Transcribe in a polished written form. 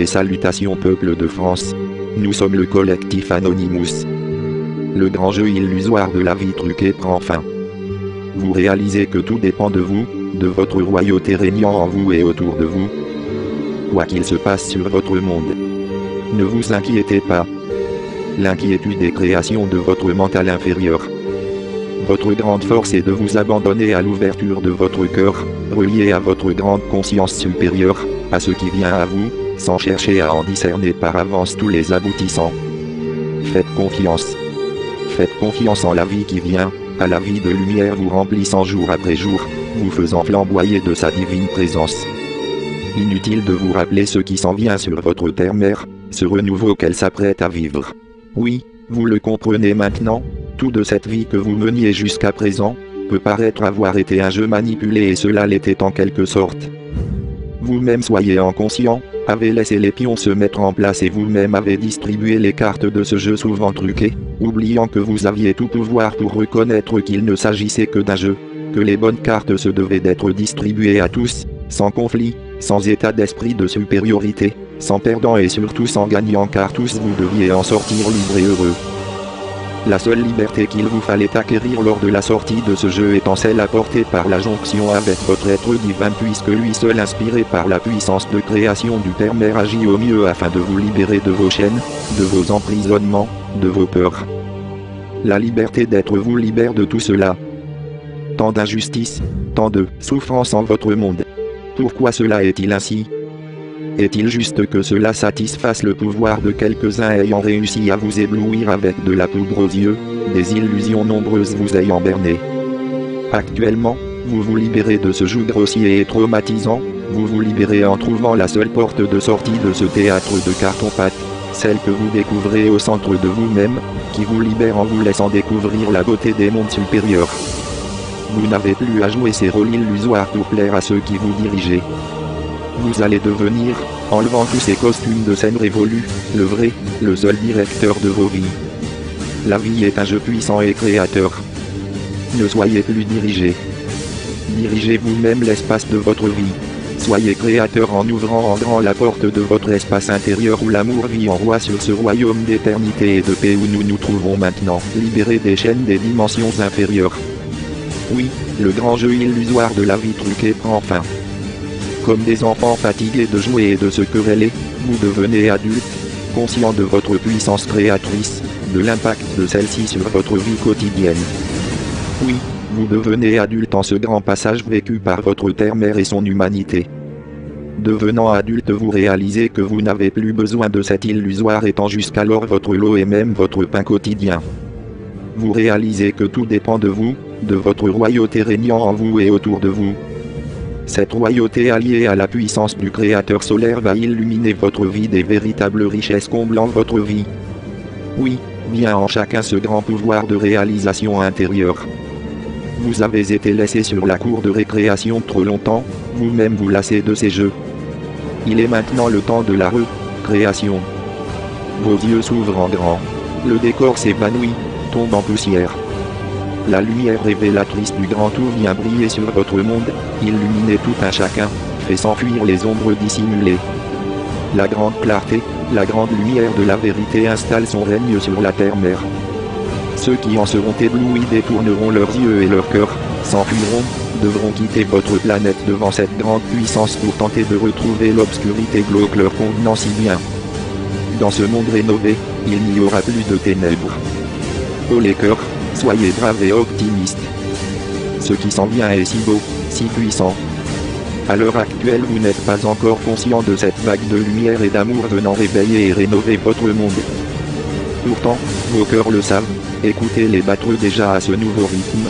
Mes salutations peuple de France. Nous sommes le collectif Anonymous. Le grand jeu illusoire de la vie truquée prend fin. Vous réalisez que tout dépend de vous, de votre royauté régnant en vous et autour de vous. Quoi qu'il se passe sur votre monde, ne vous inquiétez pas. L'inquiétude est création de votre mental inférieur. Votre grande force est de vous abandonner à l'ouverture de votre cœur, relié à votre grande conscience supérieure, à ce qui vient à vous, sans chercher à en discerner par avance tous les aboutissants. Faites confiance. Faites confiance en la vie qui vient, à la vie de lumière vous remplissant jour après jour, vous faisant flamboyer de sa divine présence. Inutile de vous rappeler ce qui s'en vient sur votre terre-mère, ce renouveau qu'elle s'apprête à vivre. Oui, vous le comprenez maintenant, tout de cette vie que vous meniez jusqu'à présent, peut paraître avoir été un jeu manipulé et cela l'était en quelque sorte. Vous-même soyez inconscient, avez laissé les pions se mettre en place et vous-même avez distribué les cartes de ce jeu souvent truqué, oubliant que vous aviez tout pouvoir pour reconnaître qu'il ne s'agissait que d'un jeu, que les bonnes cartes se devaient d'être distribuées à tous, sans conflit, sans état d'esprit de supériorité, sans perdant et surtout sans gagnant car tous vous deviez en sortir libres et heureux. La seule liberté qu'il vous fallait acquérir lors de la sortie de ce jeu étant celle apportée par la jonction avec votre être divin puisque lui seul inspiré par la puissance de création du Père-Mère agit au mieux afin de vous libérer de vos chaînes, de vos emprisonnements, de vos peurs. La liberté d'être vous libère de tout cela. Tant d'injustice, tant de souffrance en votre monde. Pourquoi cela est-il ainsi ? Est-il juste que cela satisfasse le pouvoir de quelques-uns ayant réussi à vous éblouir avec de la poudre aux yeux, des illusions nombreuses vous ayant berné? Actuellement, vous vous libérez de ce joug grossier et traumatisant, vous vous libérez en trouvant la seule porte de sortie de ce théâtre de carton-pâte, celle que vous découvrez au centre de vous-même, qui vous libère en vous laissant découvrir la beauté des mondes supérieurs. Vous n'avez plus à jouer ces rôles illusoires pour plaire à ceux qui vous dirigez. Vous allez devenir, enlevant tous ces costumes de scène révolus, le vrai, le seul directeur de vos vies. La vie est un jeu puissant et créateur. Ne soyez plus dirigé. Dirigez vous-même l'espace de votre vie. Soyez créateur en ouvrant en grand la porte de votre espace intérieur où l'amour vit en roi sur ce royaume d'éternité et de paix où nous nous trouvons maintenant, libérés des chaînes des dimensions inférieures. Oui, le grand jeu illusoire de la vie truquée prend fin. Comme des enfants fatigués de jouer et de se quereller, vous devenez adulte, conscient de votre puissance créatrice, de l'impact de celle-ci sur votre vie quotidienne. Oui, vous devenez adulte en ce grand passage vécu par votre terre-mère et son humanité. Devenant adulte, vous réalisez que vous n'avez plus besoin de cet illusoire étant jusqu'alors votre lot et même votre pain quotidien. Vous réalisez que tout dépend de vous, de votre royauté régnant en vous et autour de vous. Cette royauté alliée à la puissance du Créateur solaire va illuminer votre vie des véritables richesses comblant votre vie. Oui, bien en chacun ce grand pouvoir de réalisation intérieure. Vous avez été laissé sur la cour de récréation trop longtemps, vous-même vous lassez de ces jeux. Il est maintenant le temps de la recréation. Vos yeux s'ouvrent en grand. Le décor s'évanouit, tombe en poussière. La lumière révélatrice du grand tout vient briller sur votre monde, illuminer tout un chacun, fait s'enfuir les ombres dissimulées. La grande clarté, la grande lumière de la vérité installe son règne sur la terre-mère. Ceux qui en seront éblouis détourneront leurs yeux et leur cœur, s'enfuiront, devront quitter votre planète devant cette grande puissance pour tenter de retrouver l'obscurité glauque leur convenant si bien. Dans ce monde rénové, il n'y aura plus de ténèbres. Oh les cœurs, soyez braves et optimistes. Ce qui s'en vient est si beau, si puissant. À l'heure actuelle, vous n'êtes pas encore conscient de cette vague de lumière et d'amour venant réveiller et rénover votre monde. Pourtant, vos cœurs le savent, écoutez-les battre déjà à ce nouveau rythme,